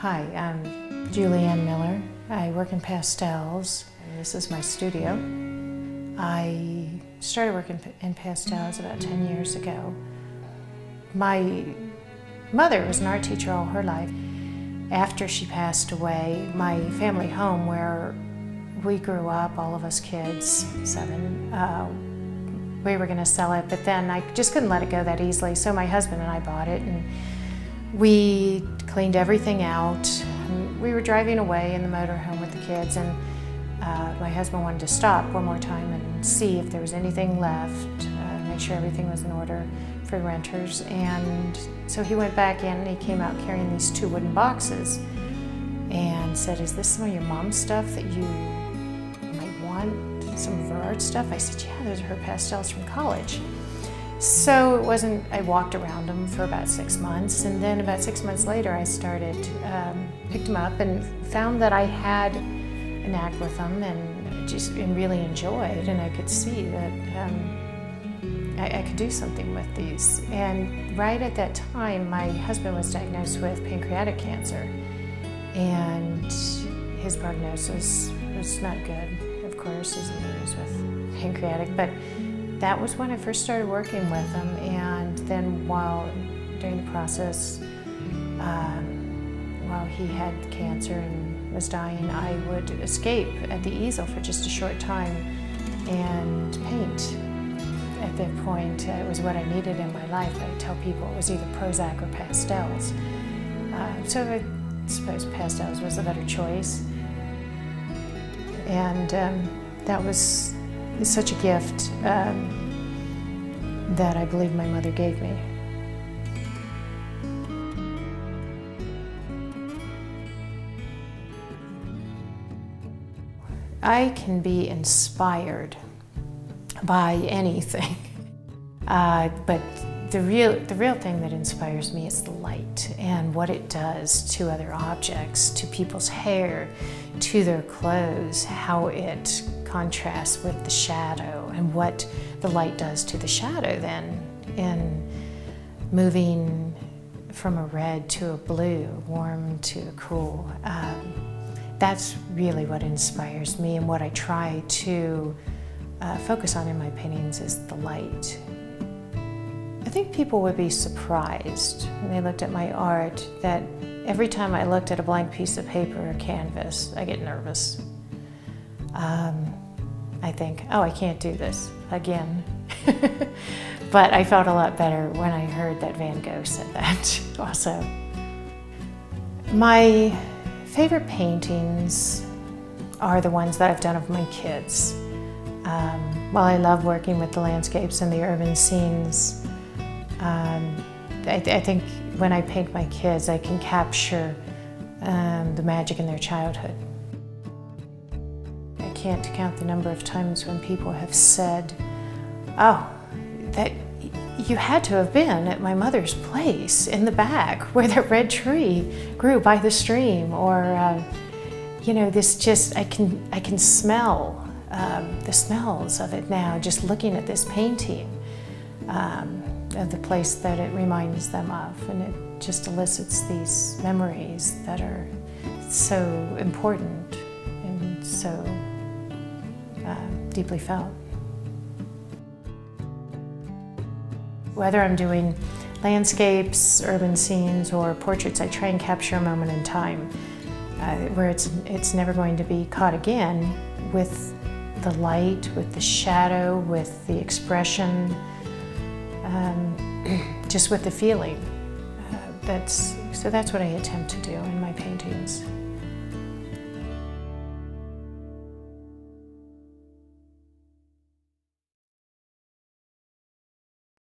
Hi, I'm Julianne Miller. I work in pastels, and this is my studio. I started working in pastels about 10 years ago. My mother was an art teacher all her life. After she passed away, my family home where we grew up, all of us kids, 7, we were going to sell it, but then I just couldn't let it go that easily, so my husband and I bought it, and we cleaned everything out. We were driving away in the motorhome with the kids, and my husband wanted to stop one more time and see if there was anything left, make sure everything was in order for the renters. And so he went back in and he came out carrying these 2 wooden boxes and said, "Is this some of your mom's stuff that you might want, some of her art stuff?" I said, "Yeah, those are her pastels from college." So it wasn't, I walked around them for about 6 months, and then about 6 months later I started, picked them up and found that I had a knack with them and really enjoyed, and I could see that I could do something with these. And right at that time, my husband was diagnosed with pancreatic cancer, and his prognosis was not good, of course, as it is with pancreatic, but that was when I first started working with him. And then during the process, while he had cancer and was dying, I would escape at the easel for just a short time and paint. At that point, it was what I needed in my life. I would tell people it was either Prozac or pastels. So I suppose pastels was a better choice. And that was such a gift that I believe my mother gave me. I can be inspired by anything, but the real thing that inspires me is the light and what it does to other objects, to people's hair, to their clothes, how it contrasts with the shadow, and what the light does to the shadow then in moving from a red to a blue, warm to a cool. That's really what inspires me, and what I try to focus on in my paintings is the light. I think people would be surprised when they looked at my art that every time I looked at a blank piece of paper or canvas, I get nervous. I think, oh, I can't do this again. But I felt a lot better when I heard that Van Gogh said that also. My favorite paintings are the ones that I've done of my kids. While I love working with the landscapes and the urban scenes, I think when I paint my kids, I can capture the magic in their childhood. I can't count the number of times when people have said, "Oh, that you had to have been at my mother's place in the back where that red tree grew by the stream," or you know, this just, I can smell the smells of it now, just looking at this painting, of the place that it reminds them of, and it just elicits these memories that are so important and so deeply felt. Whether I'm doing landscapes, urban scenes, or portraits, I try and capture a moment in time where it's never going to be caught again, with the light, with the shadow, with the expression, just with the feeling. So that's what I attempt to do in my paintings.